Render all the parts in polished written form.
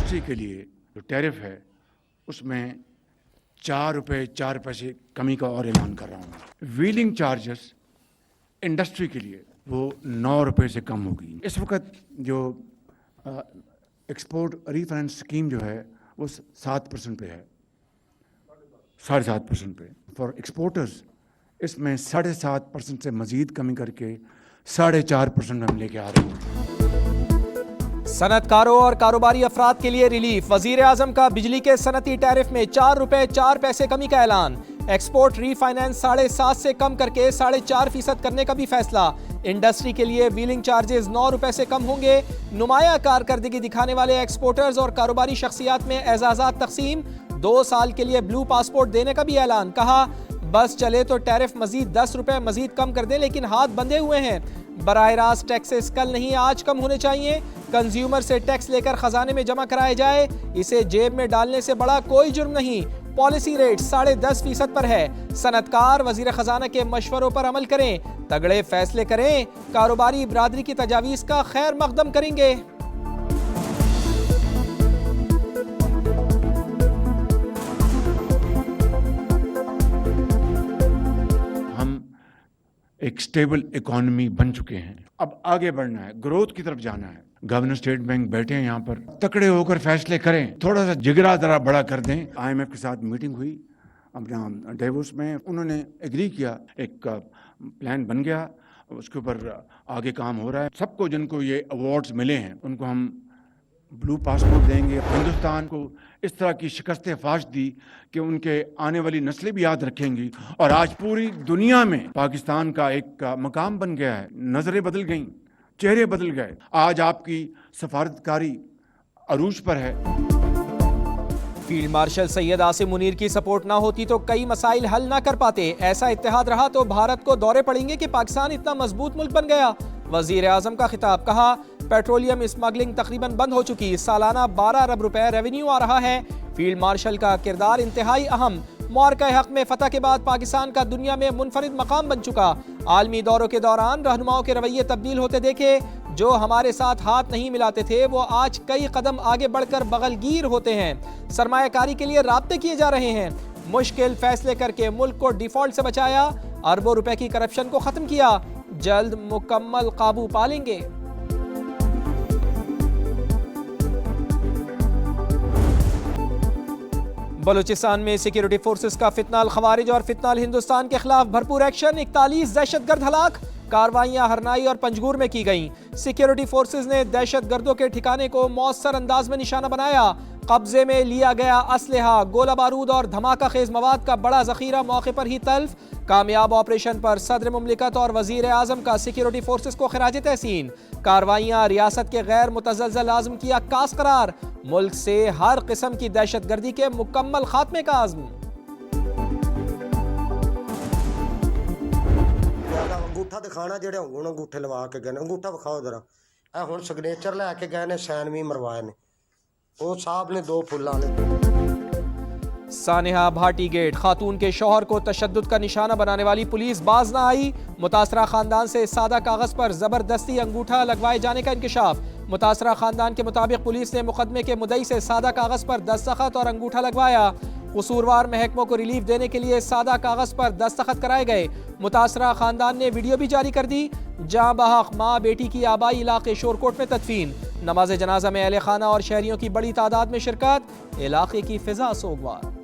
Industry के लिए जो टैरिफ है उसमें 4 रुपये 4 पैसे कमी का और ऐलान कर रहा हूँ। व्हीलिंग चार्जेस इंडस्ट्री के लिए वो 9 रुपये से कम होगी। इस वक्त जो एक्सपोर्ट रीफाइनेंस स्कीम जो है वो 7% पे है, 7.5% पे फॉर एक्सपोर्टर्स। इसमें 7.5% से मजीद कमी करके 4.5% हम लेके आ रहे हैं। सनतकारों और कारोबारी अफराद के लिए रिलीफ। वजीर आजम का बिजली के सनती टैरिफ में 4 रुपये 4 पैसे कमी का ऐलान। एक्सपोर्ट रीफाइनेंस 7.5 से कम करके 4.5% करने का भी फैसला। इंडस्ट्री के लिए व्हीलिंग चार्जेस 9 रुपए से कम होंगे। नुमाया कारकर्दगी दिखाने वाले एक्सपोर्टर्स और कारोबारी शख्सियात में एजाजात तकसीम। 2 साल के लिए ब्लू पासपोर्ट देने का भी ऐलान। कहा बस चले तो टैरिफ मजीद 10 रुपए मजीद कम कर दें, लेकिन हाथ बंधे हुए हैं। बराह रास्त टैक्सेस कल नहीं आज कम होने चाहिए। कंज्यूमर से टैक्स लेकर खजाने में जमा कराया जाए, इसे जेब में डालने से बड़ा कोई जुर्म नहीं। पॉलिसी रेट 10.5% पर है। सनतकार वजीर खजाना के मशवरों पर अमल करें, तगड़े फैसले करें, कारोबारी बिरादरी की तजावीज़ का खैर मकदम करेंगे। एक स्टेबल इकोनॉमी बन चुके हैं, अब आगे बढ़ना है, ग्रोथ की तरफ जाना है। गवर्नर स्टेट बैंक बैठे हैं यहाँ पर, तकड़े होकर फैसले करें, थोड़ा सा जिगरा जरा बड़ा कर दें। IMF के साथ मीटिंग हुई अपना डेवोस में, उन्होंने एग्री किया, एक प्लान बन गया, उसके ऊपर आगे काम हो रहा है। सबको जिनको ये अवार्ड्स मिले हैं उनको हम ब्लू पासपोर्ट देंगे। हिंदुस्तान को इस तरह की शिकस्त फाश दी कि उनके आने वाली नस्लें भी याद रखेंगी, और आज पूरी दुनिया में पाकिस्तान का एक मकाम बन गया है। नजरें बदल गईं, चेहरे बदल गए। आज आपकी सफारतकारी अरूज पर है। फील्ड मार्शल सैयद आसिम मुनीर की सपोर्ट ना होती तो कई मसाइल हल ना कर पाते। ऐसा इत्तेहाद रहा तो भारत को दौरे पड़ेंगे कि पाकिस्तान इतना मजबूत मुल्क बन गया। वजीर आजम का खिताब। कहा पेट्रोलियम स्मगलिंग तकरीबन बंद हो चुकी, सालाना 12 अरब रुपए रेवेन्यू आ रहा है। फील्ड मार्शल का किरदार इंतहाई अहम। मुआरका हक में फतह के बाद पाकिस्तान का दुनिया में मुनफरिद मकाम बन चुका। आलमी दौरों के दौरान रहनुमाओं के रवैये तब्दील होते देखे। जो हमारे साथ हाथ नहीं मिलाते थे वो आज कई कदम आगे बढ़कर बगलगीर होते हैं। सरमायाकारी के लिए राब्ते किए जा रहे हैं। मुश्किल फैसले करके मुल्क को डिफॉल्ट से बचाया। अरबों रुपए की करप्शन को खत्म किया। जल्द मुकम्मल काबू पा लेंगे। बलूचिस्तान में सिक्योरिटी फोर्सेस का फितनाल खवारिज और फितनाल हिंदुस्तान के खिलाफ भरपूर एक्शन। 41 दहशतगर्द हलाक। कार्रवाइयां हरनाई और पंजगूर में की गईं। सिक्योरिटी फोर्सेस ने दहशतगर्दों के ठिकाने को मौसर अंदाज में निशाना बनाया। कब्जे में लिया गया असलहा, गोला बारूद और धमाका खेज मवाद का बड़ा जखीरा मौके पर ही तल्फ। कामयाब ऑपरेशन पर सदर मुमलिकत और वजीर आजम का सिक्योरिटी फोर्सेस को खिराज तहसीन। कार्रवाइयां रियासत के गैर मुतज़्ज़ल आज़म की अक्कास करार। मुल्क से हर किस्म की दहशतगर्दी के मुकम्मल खात्मे का आज़म। अंगूठा दिखाना जेडे हुण अंगूठे लवा के गए, अंगूठा विखाओ जरा। ए हुण सिग्नेचर लैके गए ने, सैन भी मरवाए ने, वो साहब ने 2 फुल्लां ने। सानेहा भाटी गेट। खातून के शौहर को तशद्दुद का निशाना बनाने वाली पुलिस बाज ना आई। मुतासरा खानदान से सादा कागज पर जबरदस्ती अंगूठा लगवाए जाने का इंकशाफ। मुतासरा खानदान के मुताबिक पुलिस ने मुकदमे के मुद्दई से सादा कागज पर दस्तखत और अंगूठा लगवाया। कसूरवार महकमों को रिलीफ देने के लिए सादा कागज पर दस्तखत कराए गए। मुतासरा खानदान ने वीडियो भी जारी कर दी। जहां बहक माँ बेटी की आबाई इलाके शोरकोट में तदफीन। नमाज जनाजा में अहले खाना और शहरियों की बड़ी तादाद में शिरकत। इलाके की फिजा सोगवार।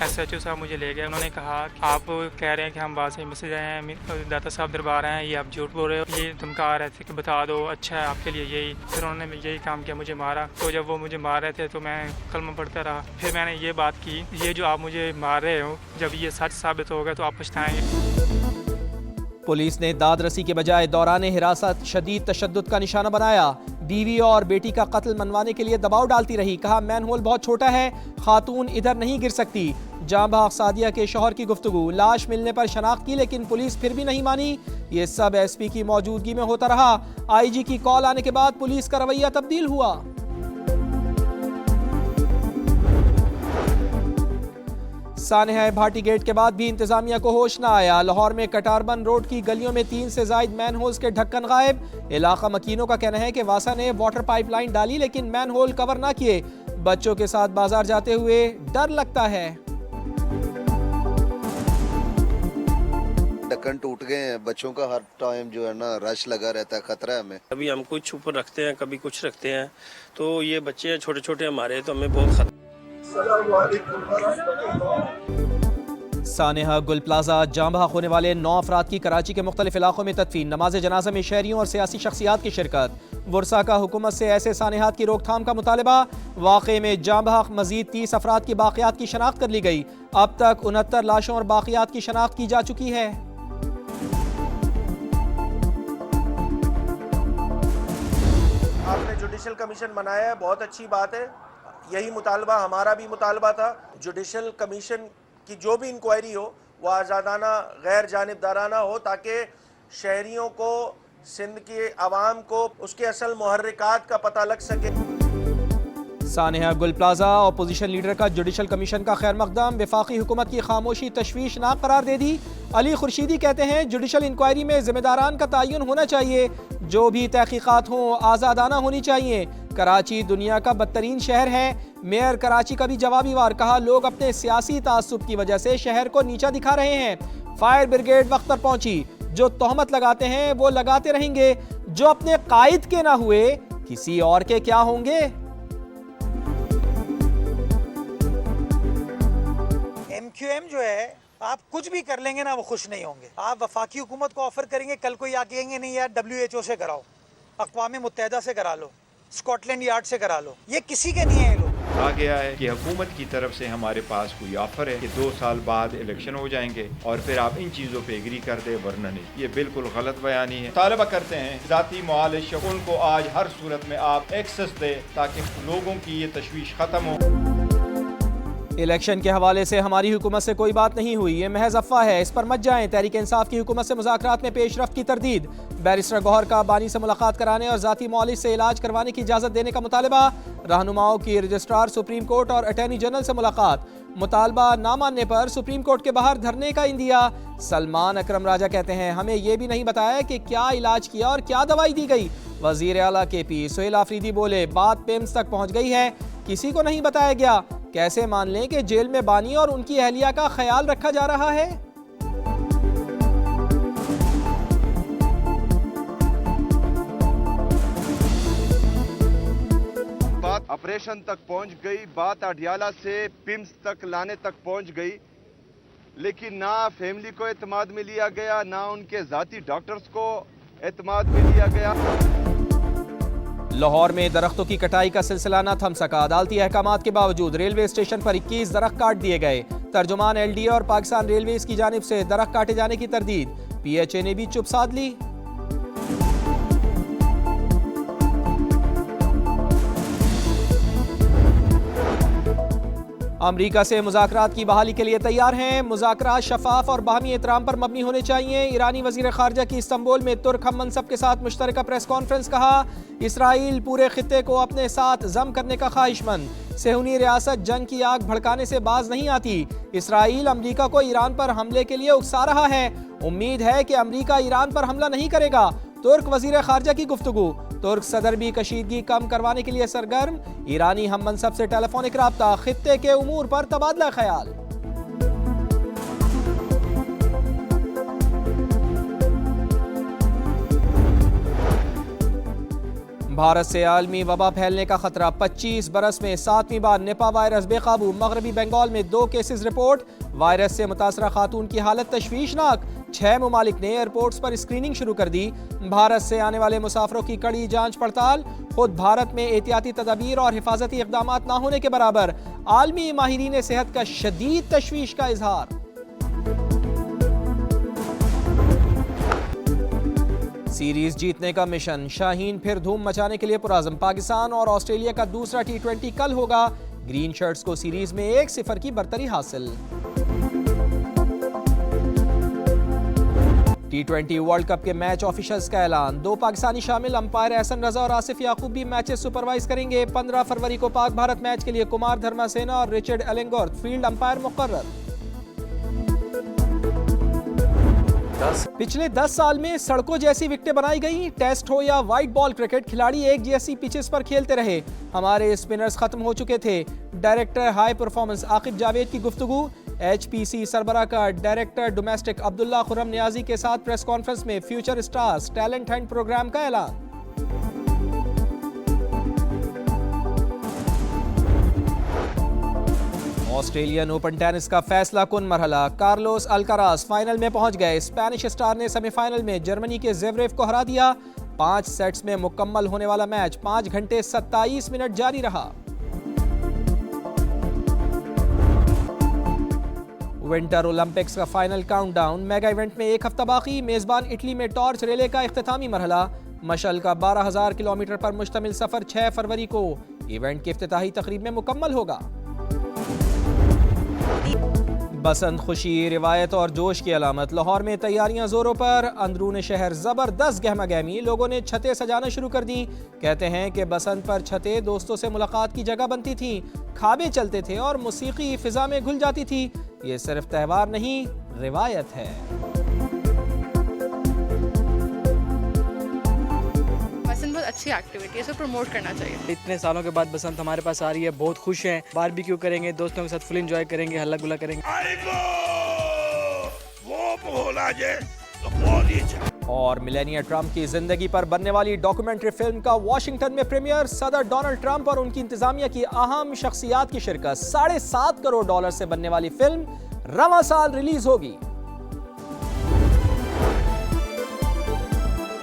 SHO साहब मुझे ले गए। उन्होंने कहा आप कह रहे हैं कि हम बादशाही मस्जिद आए हैं, दाता साहब दरबार आए हैं, ये आप झूठ बोल रहे हो, ये धमका रहे थे कि बता दो अच्छा है आपके लिए यही। फिर उन्होंने यही काम किया, मुझे मारा। तो जब वो मुझे मार रहे थे तो मैं कलमा पढ़ता रहा। फिर मैंने ये बात की, ये जो आप मुझे मार रहे हो जब ये सच साबित होगा तो आप पछताएंगे। पुलिस ने दाद रसी के बजाय दौरान हिरासत शदीद तशद्दुद का निशाना बनाया। बीवी और बेटी का कत्ल मनवाने के लिए दबाव डालती रही। कहा मैनहोल बहुत छोटा है, खातून इधर नहीं गिर सकती। जाँ बहक सादिया के शौहर की गुफ्तगू। लाश मिलने पर शनाख्त की लेकिन पुलिस फिर भी नहीं मानी। ये सब SP की मौजूदगी में होता रहा। IG की कॉल आने के बाद पुलिस का रवैया तब्दील हुआ। सानेहा भाटी गेट के बाद भी इंतजामिया को होश न आया। लाहौर में कटारबन रोड की गलियों में 3 से जायद मैन होल्स के ढक्कन गायब। इलाका मकीनों का कहना है कि वासा ने वाटर पाइपलाइन डाली लेकिन मैन होल कवर ना किए। बच्चों के साथ बाजार जाते हुए डर लगता है। ढक्कन टूट गए हैं, बच्चों का हर टाइम जो है ना रश लगा रहता है, खतरा है हमें। कभी हम कुछ ऊपर रखते हैं, कभी कुछ रखते हैं, तो ये बच्चे छोटे छोटे हमारे, तो हमें बहुत खतरा। सानेहा गुल प्लाजा जाम बहक होने वाले 9 अफराद की कराची के मुख्तलिफ इलाकों में तदफीन। नमाज जनाजा में शहरियों और सियासी शख्सियात की शिरकत। वर्सा का हुकूमत से ऐसे सानेहात की रोकथाम का मुतालबा। वाक़े में जाम बहक मजीद 30 अफराद की बाक़ियात की शनाख्त कर ली गई। अब तक 69 लाशों और बाक़ियात की शनाख्त की जा चुकी है। आपने जुडिशल कमीशन बनाया है, बहुत अच्छी बात है। यही मुतालबा हमारा भी मुतालबा था। जुडिशल कमीशन की जो भी इंक्वायरी हो वो आज़ादाना गैर जानिबदाराना हो, ताकि शहरियों को, सिंध के अवाम को उसके असल मुहर्रिकात का पता लग सके। सानेहा गुल प्लाजा अपोजिशन लीडर का जुडिशल कमीशन का खैर मकदम। वफाकी हुकूमत की खामोशी तशवीशनाक करार दे दी। अली खुर्शीदी कहते हैं जुडिशल इंक्वायरी में जिम्मेदारान का तयन होना चाहिए। जो भी तहकीकात हों आज़ादाना होनी चाहिए। कराची दुनिया का बदतरीन शहर है। मेयर कराची का भी जवाबी वार, कहा लोग अपने सियासी तासुब की वजह से शहर को नीचा दिखा रहे हैं। फायर ब्रिगेड वक्त पर पहुंची। जो तोहमत लगाते हैं वो लगाते रहेंगे। जो अपने कायद के ना हुए किसी और के क्या होंगे। MQM जो है, आप कुछ भी कर लेंगे ना वो खुश नहीं होंगे। आप वफाकी हुकूमत को ऑफर करेंगे, कल को आके कहेंगे नहीं यार WHO से कराओ, अक़वाम मुत्तहिदा से करा लो, स्कॉटलैंड यार्ड से करा लो। ये किसी के नहीं है। ये लोग कहा गया है कि हुकूमत की तरफ से हमारे पास कोई ऑफर है कि 2 साल बाद इलेक्शन हो जाएंगे और फिर आप इन चीज़ों पे एग्री कर दे, वरना नहीं। ये बिल्कुल गलत बयानी है। तालबा करते हैं ज़ाती मुआलिज उनको आज हर सूरत में आप एक्सेस दे ताकि लोगों की ये तशवीश ख़त्म हो। इलेक्शन के हवाले से हमारी हुकूमत से कोई बात नहीं हुई, ये महज अफवाह है, इस पर मत जाएं। तहरीक इंसाफ की हुकूमत से मुज़ाकरात में पेशरफ्त की तरदीद। बैरिस्टर गौहर का बानी से मुलाकात कराने और ज़ाती मुआलिज से इलाज करवाने की इजाज़त देने का मुतालबा। रहनुमाओं की रजिस्ट्रार सुप्रीम कोर्ट और अटॉर्नी जनरल से मुलाकात। मुतालबा ना मानने पर सुप्रीम कोर्ट के बाहर धरने का इंदिया। सलमान अकरम राजा कहते हैं हमें ये भी नहीं बताया कि क्या इलाज किया और क्या दवाई दी गई। वज़ीर आला KP सुहेल आफरीदी बोले बात पिम्स तक पहुँच गई है, किसी को नहीं बताया गया। कैसे मान लें कि जेल में बानी और उनकी अहलिया का ख्याल रखा जा रहा है। बात ऑपरेशन तक पहुंच गई, बात अडियाला से पिम्स तक लाने तक पहुंच गई, लेकिन ना फैमिली को एतमाद में लिया गया, ना उनके जाती डॉक्टर्स को एतमाद में लिया गया। लाहौर में दरख्तों की कटाई का सिलसिला न थम सका। अदालती अहकामात के बावजूद रेलवे स्टेशन पर 21 दरख्त काट दिए गए। तर्जुमान LDA और पाकिस्तान रेलवेज की जानिब से दरख्त काटे जाने की तरदीद। PHA ने भी चुप साध ली। अमरीका से मुज़ाकरात की बहाली के लिए तैयार हैं। मुज़ाकरात शफाफ और बाहमी एहतराम पर मबनी होने चाहिए। ईरानी वज़ीर ख़ारजा की इस्तांबुल में तुर्क हम मनसब के साथ मुश्तरका प्रेस कॉन्फ्रेंस। कहा इसराइल पूरे खित्ते को अपने साथ जम करने का ख्वाहिशमंद। सेहूनी रियासत जंग की आग भड़काने से बाज नहीं आती। इसराइल अमरीका को ईरान पर हमले के लिए उकसा रहा है। उम्मीद है कि अमरीका ईरान पर हमला नहीं करेगा। तुर्क वज़ीर ख़ारजा की गुफ्तगू। तुर्क सदर भी कशीदगी कम करवाने के लिए सरगर्म। ईरानी हम मनसब से टेलीफोनिक राब्ता। खित्ते के उमूर पर तबादला ख्याल। भारत से आलमी वबा फैलने का खतरा। 25 बरस में 7वीं बार निपा वायरस बेकाबू। मगरबी बंगाल में 2 केसेस रिपोर्ट। वायरस से मुतासरा खातून की हालत तशवीशनाक। 6 ममालिक ने एयरपोर्ट्स पर स्क्रीनिंग शुरू कर दी। भारत से आने वाले मुसाफिरों की कड़ी जांच पड़ताल। खुद भारत में एहतियाती तदाबीर और हिफाजती इक़दाम ना होने के बराबर। आलमी माहिरीन सेहत का शदीद तशवीश का इजहार। सीरीज जीतने का मिशन। शाहीन फिर धूम मचाने के लिए पुराज़म। पाकिस्तान और ऑस्ट्रेलिया का दूसरा T20 कल होगा। ग्रीन शर्ट्स को सीरीज में 1-0 की बरतरी हासिल। T20 वर्ल्ड कप के मैच ऑफिशियल्स का ऐलान। 2 पाकिस्तानी शामिल। अंपायर एहसन रजा और आसिफ याकूब भी मैचेस सुपरवाइज करेंगे। 15 फरवरी को पाक भारत मैच के लिए कुमार धर्मासेना और रिचर्ड एलेंगोर्थ फील्ड अंपायर मुकर्रर। पिछले 10 साल में सड़कों जैसी विकेटें बनाई गई। टेस्ट हो या व्हाइट बॉल क्रिकेट, खिलाड़ी एक जैसी पिचेस पर खेलते रहे। हमारे स्पिनर्स खत्म हो चुके थे। Director high performance Aqib Javed की गुफ्तगू। HPC सरबरा का डायरेक्टर डोमेस्टिक अब्दुल्ला खुर्रम नियाजी के साथ प्रेस कॉन्फ्रेंस में future stars talent hunt programme का ऐलान। ऑस्ट्रेलियन ओपन टेनिस का फैसला कुन मरहला। कार्लोस अल्काराज फाइनल में पहुंच गए। स्पेनिश स्टार ने सेमीफाइनल में जर्मनी के ज़ेवरेव को हरा दिया। 5 सेट्स में मुकम्मल होने वाला मैच 5 घंटे 27 मिनट जारी रहा। विंटर ओलंपिक्स का फाइनल काउंटडाउन। मेगा इवेंट में 1 हफ्ता बाकी। मेजबान इटली में टॉर्च रेले का इख्तितामी मरहला। मशल का 12,000 किलोमीटर पर मुश्तमिल सफर 6 फरवरी को इवेंट की इफ्तिताही तकरीब में मुकम्मल होगा। बसंत खुशी, रिवायत और जोश की अलामत। लाहौर में तैयारियां जोरों पर। अंदरून शहर जबरदस्त गहमा गहमी। लोगों ने छतें सजाना शुरू कर दी। कहते हैं कि बसंत पर छतें दोस्तों से मुलाकात की जगह बनती थी। खाबे चलते थे और मौसीकी फिजा में घुल जाती थी। ये सिर्फ त्यौहार नहीं, रिवायत है। बसंत बहुत अच्छी एक्टिविटी है, इसे प्रमोट करना चाहिए। इतने सालों के बाद बसंत हमारे पास आ रही है, बहुत खुश हैं। बारबेक्यू करेंगे, दोस्तों के साथ फुल एंजॉय करेंगे, हल्ला गुल्ला करेंगे। और मिलेनिया ट्रंप की जिंदगी पर बनने वाली डॉक्यूमेंट्री फिल्म का वॉशिंगटन में प्रीमियर। सदर डोनाल्ड ट्रंप और उनकी इंतजामिया की अहम शख्सियात की शिरकत। $7.5 करोड़ से बनने वाली फिल्म रवां साल रिलीज होगी।